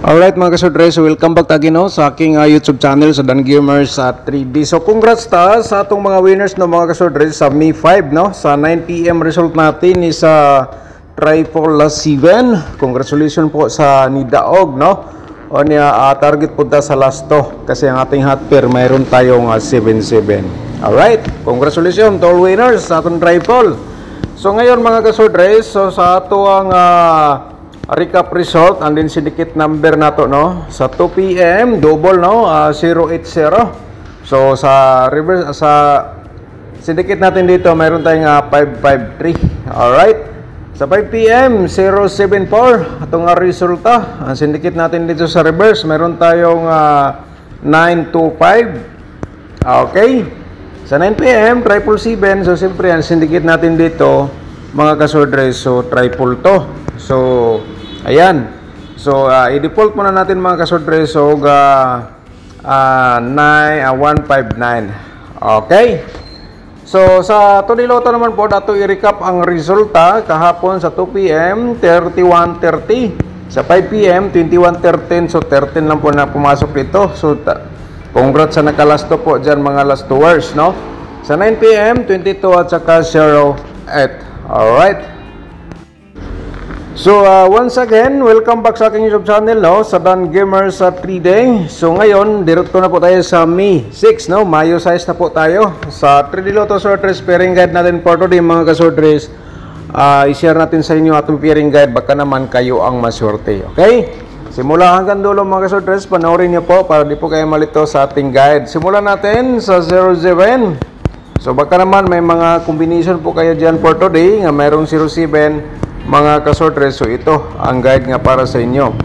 Alright mga kasudre, so welcome back again no, sa aking YouTube channel sa Dan Gamers sa 3D. So congrats ta sa atong mga winners no mga kasudre sa Mi 5 no. Sa 9 PM result natin is sa Triple 7. Congratulations po sa Nidaog no. O niya target po ta sa last to kasi ang ating hot pair mayroon tayong 77. Alright, congratulations to all winners sa atong triple. So ngayon mga kasudre, so sa ato ang recap result and then syndicate number nato no sa 2 PM double no 080. So sa reverse sa syndicate natin dito mayroon tayong 553. Alright, sa 5 PM 074 atong resulta. Ang syndicate natin dito sa reverse mayroon tayong 925. Okay, sa 9 PM 777. So siyempre ang syndicate natin dito mga kasudre, so triple to. So ayan, so i-default muna natin mga kasudre, so 159. Okay, so sa Toniloto naman po dato i-recap ang resulta kahapon sa 2 PM 3130, sa 5 PM 2113. So 13 lang po na pumasok dito. So congrats sa nakalasto po dyan mga last tours no. Sa 9 PM 22 at saka 08. Alright, so once again, welcome back sa aking YouTube channel no, sa Dan Gamers sa 3D. So ngayon, diretso na po tayo sa Mi 6 no, Mayo size na po tayo. Sa 3D Lotto Sortress pairing guide natin for today mga kasortress. I-share natin sa inyo atong pairing guide, baka naman kayo ang maswerte. Okay? Simula hanggang dulo mga kasortress, panoorin niyo po para di po kayo malito sa ating guide. Simulan natin sa 07. So baka naman may mga combination po kayo dyan for today nga mayroong 07 mga kasortress. So ito ang guide nga para sa inyo.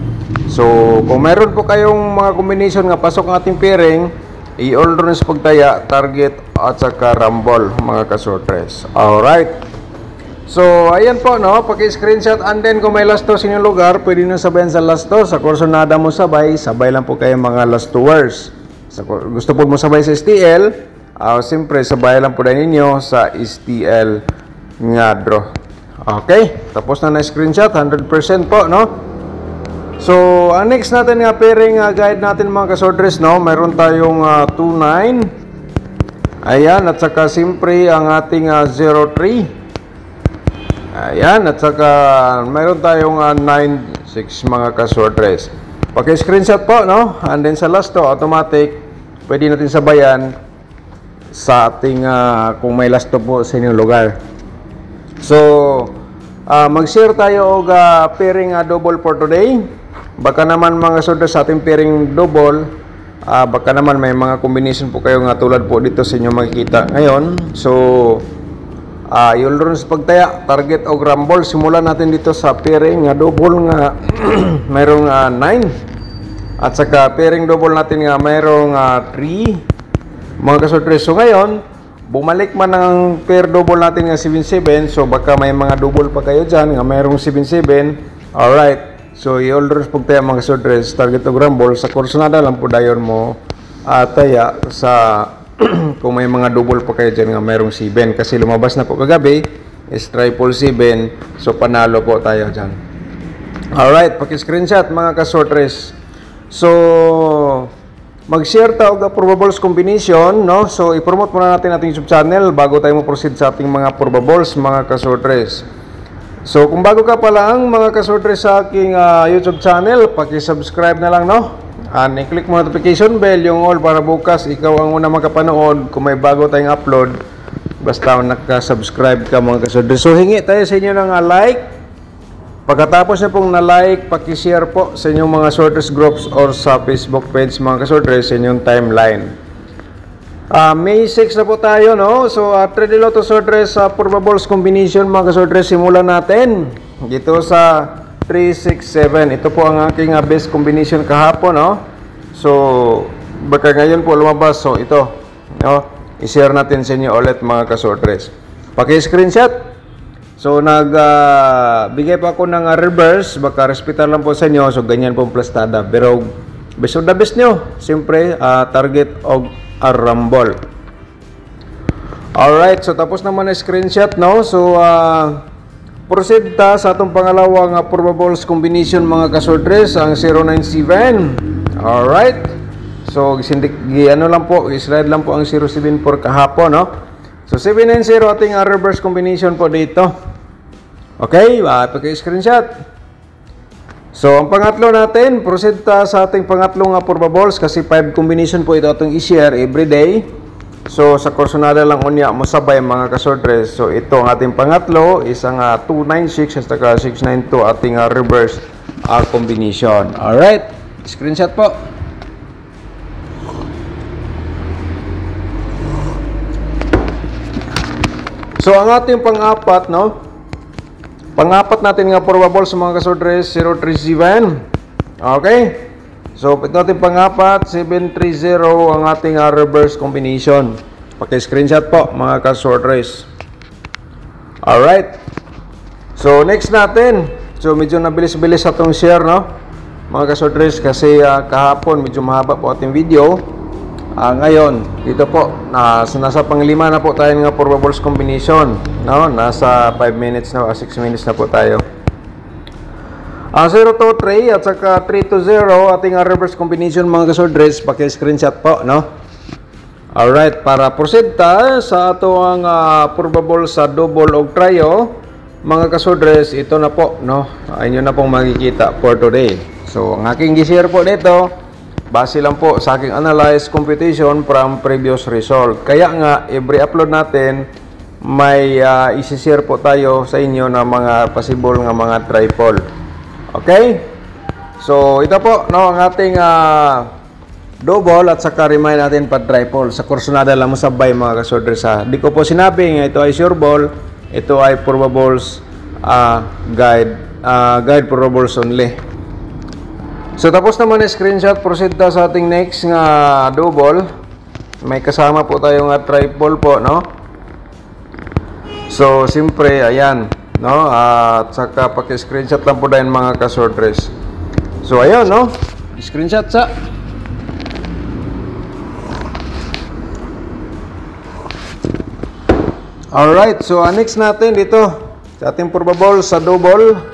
So kung meron po kayong mga combination nga pasok ng ating pairing, i-all runs pagtaya, target at saka rumble mga kasortress. Alright, so ayan po no, paki-screenshot and then kung may last to sa inyong lugar, pwede nyo sabayan sa last to. Sa Corsonada mo sabay lang po kayo mga last tours. Sa gusto po mo sabay sa STL, siyempre sabay lang po din ninyo sa STL nga draw. Okay, tapos na screenshot, 100% po no. So ang next natin nga pairing guide natin mga kasortress no, mayroon tayong 29. Ayan, at saka siyempre ang ating 03. Ayan, at saka mayroon tayong 96 mga kasortress. Paki-screenshot po no, and then sa last to automatic pwede natin sabayan sa ating kung may last to po sa inyong lugar. So mag-share tayo og pairing double for today. Baka naman mga kasortress sa ating pairing double, baka naman may mga combination po kayo nga tulad po dito sa inyo makikita ngayon. So yung runs pagtaya, target og rumble. Simulan natin dito sa pairing double nga mayroong 9 at saka pairing double natin nga mayroong 3 mga kasortress. So ngayon bumalik man ang pair double natin nga 77. So baka may mga double pa kayo dyan nga mayroong 77. Alright, so i-all runs pagtaya mga kasortress, target og rumble. Sa Corsonada lang po dayon mo taya sa kung may mga double pa kayo dyan nga mayroong 7. Kasi lumabas na po kagabi is 777. So panalo po tayo dyan. Alright, paki-screenshot mga kasortress. So mag-share tayo og probables combination no. So i-promote muna natin ating YouTube channel bago tayo mo-proceed sa ating mga probables mga kasortress. So kung bago ka pa lang mga kasortress sa aking YouTube channel, paki-subscribe na lang no. And i-click mo notification bell yung all para bukas ikaw ang una makapanood kung may bago tayong upload. Basta naka-subscribe ka mga kasortress. So hingi tayo sa inyo ng like. Pagkatapos na pong na-like, paki-share po sa inyong mga sortress groups or sa Facebook page mga kasortress sa inyong timeline. May 6 na po tayo no. So 3D Lotto Sortress probables combination mga kasortress, simulan natin dito sa 367. Ito po ang aking best combination kahapon no. So baka ngayon po lumabas. So ito no, i-share natin sa inyo ulit mga kasortress. Paki-screenshot. So nagbigay pa ako ng reverse, baka respetar lang po sa inyo. So ganyan po plastada. Pero best of the best nyo, siyempre target og rumble. Alright, so tapos naman na screenshot no. So proceed ta sa atong pangalawa nga probables combination mga kasordres, ang 097. Alright. So ano lang po, slide lang po ang 074 kahapon, no? So 790 ating reverse combination po dito. Okay, paki-screenshot. So ang pangatlo natin, proceed ta sa ating pangatlo nga probables kasi 5 combination po ito atong i-share every day. So sa kursonada lang unya mo sabay mga kasordres. So ito ang ating pangatlo, isang 296 at saka 692 ating reverse combination. Alright, screenshot po. So ang ating pang-apat, no? Pang-apat natin nga probables sa mga kasordres, 037. Okay? So, ito natin pang-apat, 730 ang ating reverse combination. Paki-screenshot po, mga kasordres. Alright. So, next natin. So, medyo nabilis-bilis atong share, no? Mga kasordres, kasi kahapon, medyo mahaba po ating video. Ngayon, dito po, nasa pang-lima na po tayo nga probables combination. No? Nasa 5 minutes na, 6 minutes na po tayo. 023 at saka 320 ating reverse combination mga kasordres, paki-screenshot po, no? Alright, para proceed ta sa ato ang probable sa double og trio mga kasordres, ito na po, no? Inyo na pong makikita for today. So, ang aking gi-share po dito, base lang po sa aking analyze computation from previous result. Kaya nga, every upload natin, may isi-share po tayo sa inyo na mga possible nga mga triple. Okay? So, ito po, no, ang ating double at saka remind natin pa triple. Sa kursonada lang mo sabay mga kasordres. Di ko po sinabi nga ito ay sure ball, ito ay probables guide probables only. So, tapos naman yung screenshot, proceed ta sa ating next nga double. May kasama po tayo nga triple po, no? So, siyempre, ayan. No, at saka paki-screenshot lang po dahil mga kasordres. So ayun, no, screenshot sa. Alright, so next natin dito sa ating probable sa double.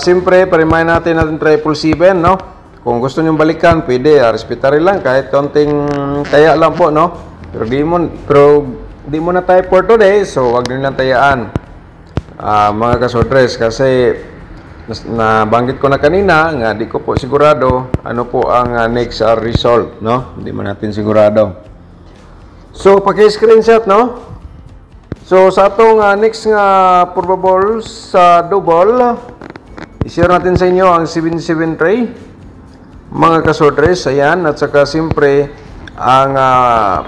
Siyempre, pa-remind natin triple 7, no? Kung gusto nyo balikan, pwede, respetary lang kahit konting taya lang po, no? Pero di mo na tayo for today, so wag nyo lang tayaan. Mga kasordres, kasi nabanggit ko na kanina nga di ko po sigurado ano po ang next result, no? Hindi man natin sigurado. So paki-screenshot, no? So sa atong next nga probable sa double, i-share natin sa inyo ang 773 mga kasordres, ayan, at saka siyempre ang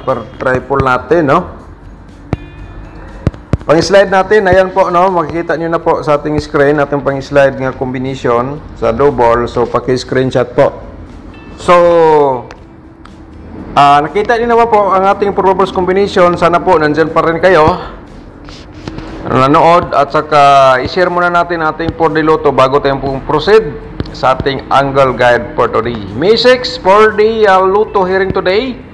per triple natin, no? Pang-slide natin, ayan po, no, makikita nyo na po sa ating screen, ating pang-slide nga combination sa double. So, paki-screenshot po. So, nakita nyo naman po ang ating probables combination. Sana po, nandyan pa rin kayo nanood. At saka, i-share muna natin ating 4D Lotto bago tayong proceed sa ating angle guide for today. May 6 4D Lotto hearing today.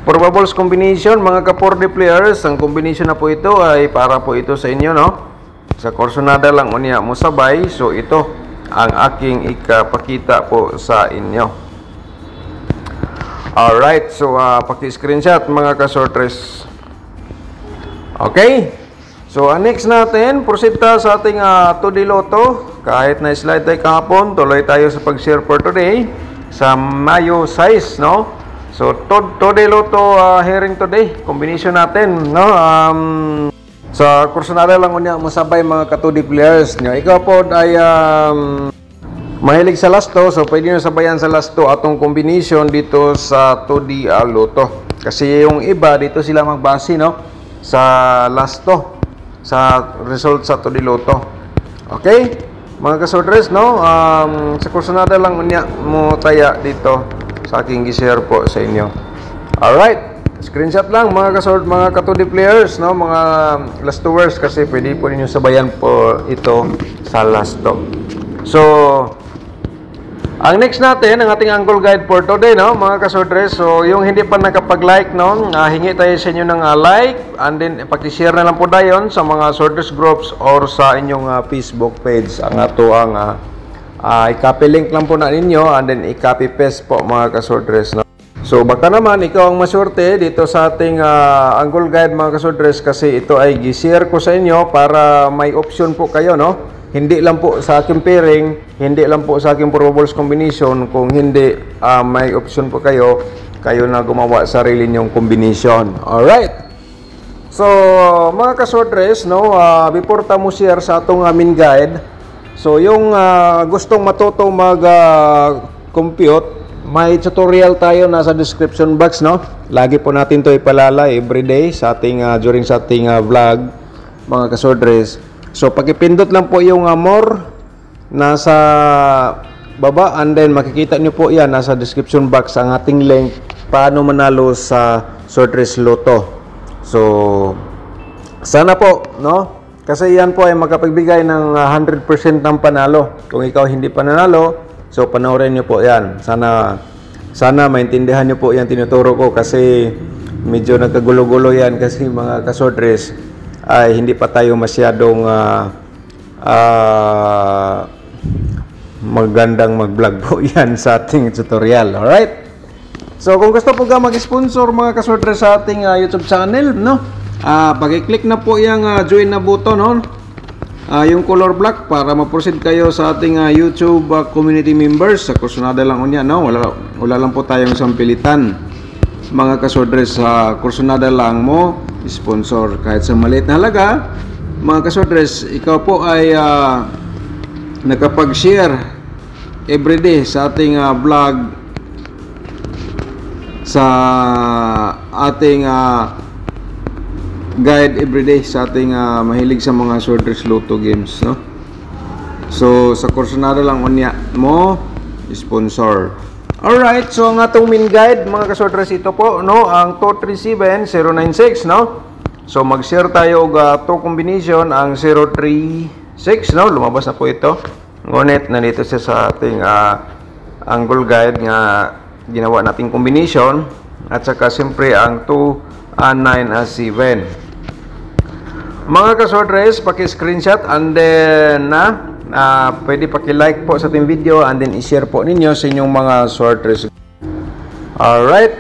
Probables combination, mga ka-4D players, ang combination na po ito ay para po ito sa inyo, no? Sa kursonada lang unya mo sabay. So ito ang aking ikapakita po sa inyo. Alright, so paki-screenshot mga ka-sorters. Okay? So next natin, proceed ta sa ating 2D Lotto. Kahit na slide tayo kahapon, tuloy tayo sa pag-share for today sa Mayo size, no? So, today Lotto hearing today, combination natin, no? Sa kursonada lang unya masabay mga ka-2D players nyo. Ikaw po ay mahilig sa lasto, so pwede nyo sabayan sa lasto atong combination dito sa 2D Lotto. Kasi yung iba dito sila magbase, no, sa lasto, sa result sa 2D Lotto. Okay? Mga kasordres, no? Sa kursonada lang unya mo taya dito sa aking i-share po sa inyo. Alright, screenshot lang mga kasord, mga ka-2D players, no, mga lastowers, kasi pwede po ninyo sabayan po ito sa lasto. So Ang next natin, ang ating angle guide for today, no, mga kasodres. So, yung hindi pa nakapag-like, no, hingi tayo sa inyo ng like, and then pag-share na lang po dayon sa mga sworders groups or sa inyong Facebook page. Ang ato ang i-copy link lang po na ninyo, and then i-copy paste po, mga kasodres, no. So, baka naman ikaw ang maswerte dito sa ating angle guide, mga kasodres, kasi ito ay gi-share ko sa inyo para may option po kayo, no. Hindi lang po sa aking pairing, hindi lang po sa aking probables combination. Kung hindi may option po kayo na gumawa sarili nyong combination. Alright. So, mga kaswordres, no, before tamo share sa atong main guide, so yung gustong matuto mag-compute, may tutorial tayo nasa description box, no. Lagi po natin to ipalala everyday sa ating during sa ating vlog, mga kaswordres. So, pagipindot lang po yung more nasa baba, and then makikita nyo po yan nasa description box ang ating link paano manalo sa Sworders Lotto. So, sana po, no? Kasi yan po ay makapagbigay ng 100% ng panalo. Kung ikaw hindi pa nanalo, so panoorin nyo po yan. Sana maintindihan nyo po yan tinuturo ko, kasi medyo nagkagulo-gulo yan kasi mga kaswordres ay hindi pa tayo masyadong magandang mag-vlog po yan sa ating tutorial. Alright? So, kung gusto po ka mag-sponsor, mga kaswordres, sa ating YouTube channel, no? Pag-click na po yung join na button, no? Yung color black para ma-proceed kayo sa ating YouTube community members. Sa kursunada lang unya, no? Wala lang po tayong sampilitan, mga kaswordres. Sa kursunada lang mo sponsor kahit sa maliit na halaga, mga kaswordres. Ikaw po ay nakapag-share everyday sa ating vlog, sa ating guide everyday sa ating mahilig sa mga Sworders Lotto games, no? So, sa kursunada lang unya mo sponsor. Alright, so ang atong main guide, mga kaswordres, ito po, no, ang 237096, no? So, mag-share tayo og to combination, ang 036, no? Lumabas na po ito. Ngunit, nandito siya sa ating angle guide nga ginawa nating combination. At saka, siyempre, ang 2, 9, 7. Mga kaswordres, paki-screenshot, and then, pwede paki-like po sa ating video, and then i-share po ninyo sa inyong mga sworders. Alright.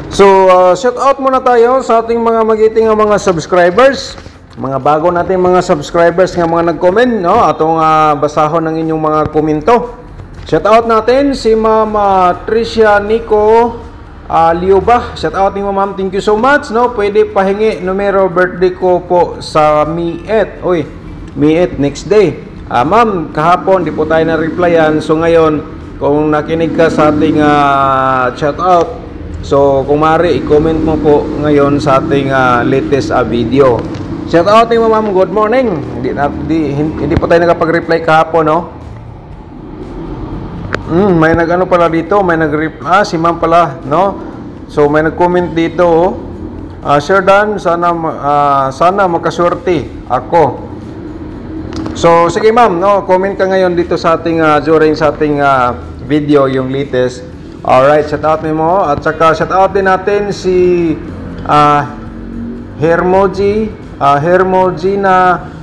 So, shout out muna tayo sa ating mga magiting mga subscribers. Mga bago nating mga subscribers nga mga nag-comment, no? Atong basahon ng inyong mga komento. Shout out natin si Ma'am Tricia Nico Liuba. Shout out ni Ma'am, thank you so much, no? Pwede pahingi numero birthday ko po sa Miet. Oy, Miet next day. Ma'am, kahapon di po tayo na-replyan. So ngayon, kung nakinig ka sa ating chat out, so kung maaari, i-comment mo po ngayon sa ating latest video. Shout out ni Ma'am, good morning. Hindi po tayo nakapag-reply kahapon, no? May nag-ano pala dito, may nag-reply, si Ma'am pala, no? So may nag-comment dito, Sir Dan, sana makaswerte ako. So, sige ma'am, no, comment ka ngayon dito sa ating during sa ating video, yung latest. Alright, shout out mo. At saka shout out din natin si Hermogina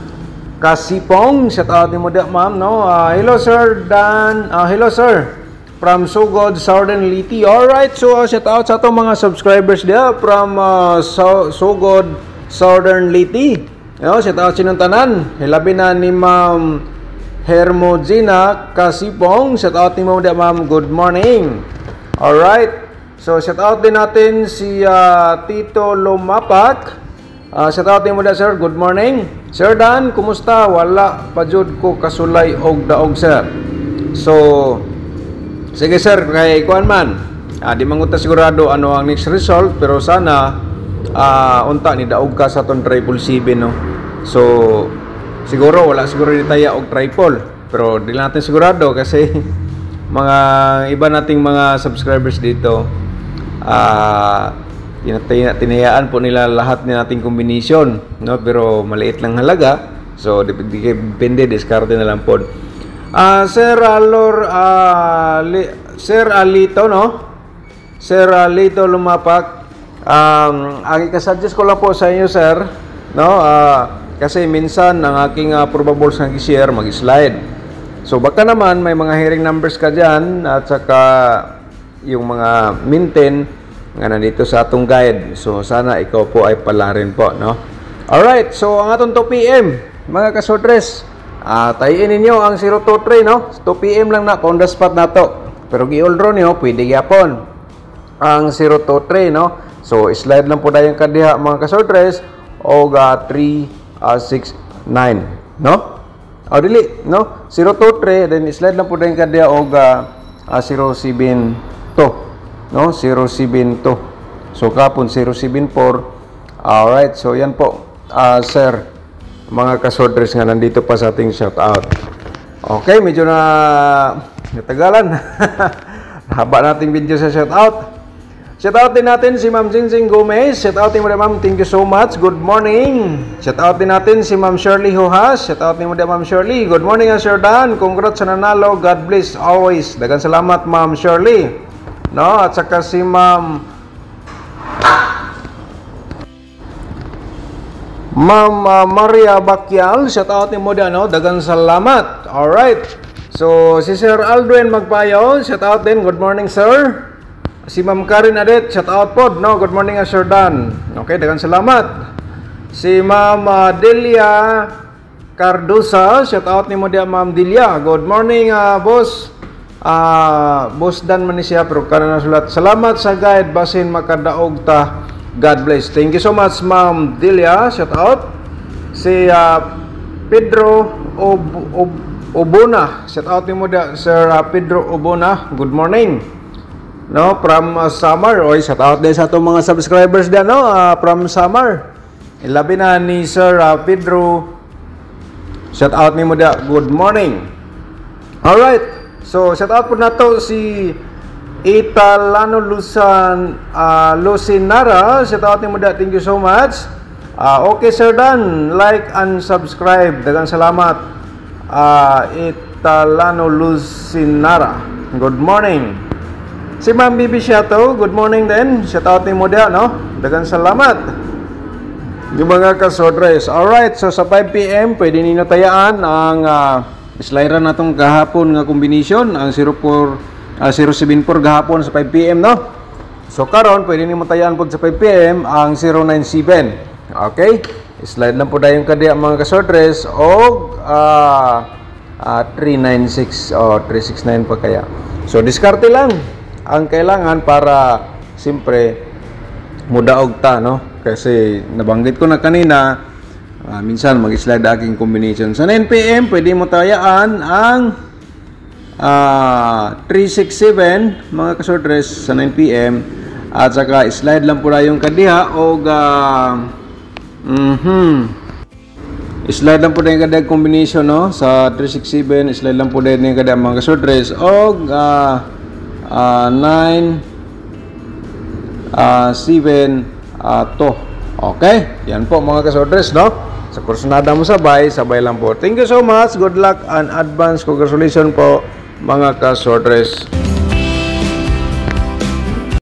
Kasipong. Shout out mo din ma'am, no. Hello Sir Dan, hello sir, from Sogod, Southern Liti. Alright, so shout out sa itong mga subscribers dia from Sogod, Southern Liti. No, shout out sinong tanan. Hilabi na ni Ma'am Hermogina Kasipong. Shout out ni Ma'am, good morning. Alright. So, shout out din natin si Tito Lumapak. Shout out ni sir, good morning. Sir Dan, kumusta? Wala pa jud ko kasulay og daog sir. So, sige sir, kay kuan man. Di manguta sigurado ano ang next result, pero sana unta ni daog ka sa ton 777, no. So siguro wala siguro ni taya og triple, pero di natin sigurado kasi mga iba nating mga subscribers dito tinayaan po nila lahat ng nating combination, no, pero maliit lang halaga. So depende, diskarte na lang po. Sir Sir Alito, no? Sir Alito Lumapak. Ang ikasuggest ko lang po sa inyo, sir, no? Kasi minsan ang aking probables na share mag-slide. So baka naman may mga hearing numbers ka dyan at saka yung mga maintain nga nandito sa atong guide. So sana ikaw po ay pala rin po, no? Alright, so ang atong 2 PM mga kasodres, tayin ninyo ang 023, no? 2 PM lang na on the spot na to. Pero gi-oldro niyo pwede gyapon ang 023, no? So slide lang po dayon kadiha mga kasodres og 369, no? O dili, no? 023 then slide lang po dayon kadiha og 072, no? 072. So kapon 074. Alright, so yan po, sir, mga kasodres nga nandito pa sa ating shoutout. Okay, medyo na natagalan. Haba nating video sa shoutout. Shoutout din natin si Ma'am Jingjing Gomez. Shoutout din mo din, ma'am. Thank you so much. Good morning. Shoutout din natin si Ma'am Shirley Hohas. Shoutout din mo din, Ma'am Shirley. Good morning, Sir Dan. Congrats sa nanalo. God bless always. Dagan salamat, Ma'am Shirley. No, at saka si Ma'am Maria Bakyal. Shoutout din mo din, no? Dagan salamat. Alright. So, si Sir Aldwin Magpayo. Shoutout din. Good morning, sir. Si Ma'am Karen Adet, shout out po, no? Good morning, Sir Dan. Okay, dagan salamat. Si Ma'am Delia Cardosa, shout out ni mo dia, Ma'am Delia. Good morning, boss. Boss Dan man ni siya, pero kana nasulat. Salamat sa guide, basin makadaog ta. God bless. Thank you so much, Ma'am Delia. Shout out. Si Pedro Obona, shout out ni mo dia, Sir Pedro Obona. Good morning. No, from Samar. Oy, shout out din sa atong mga subscribers diyan, no? From Samar. Ilabi na ni Sir Pedro. Shout out ni mo dia. Good morning. All right. So, shout out po nato si Italano Lucinara. Shout out ni mo dia. Thank you so much. Okay, Sir Dan, like and subscribe. Dagang salamat. Italano Lucinara. Good morning. Si Ma'am Bibi Shato, good morning din. Shout out ni mo dia, no? Dagan salamat. Yung mga kasodres. Alright, so sa 5 PM, pwede ninyo tayaan ang slider natong kahapon nga combination, ang 074 gahapon sa 5 PM, no? So karon pwede ninyo tayaan po sa 5 PM ang 097. Okay? Slide lang po dayong kadiya mga kasodres o 396 o 369 pa kaya. So diskarte lang ang kailangan para siyempre mudaog ta, no? Kasi nabanggit ko na kanina, minsan mag-slide aking combination. Sa 9 PM, pwede mo tayaan ang 367 mga kasodres sa 9 PM at saka slide lang po na yung kadiha o slide lang po na yung kadiha combination, no? Sa 367, slide lang po na yung kadiha mga kasodres o 9 7 2. Okay, yan po mga kasodres, no? Sa kursunada mo sabay lang po. Thank you so much. Good luck and advance congratulations po mga kasodres.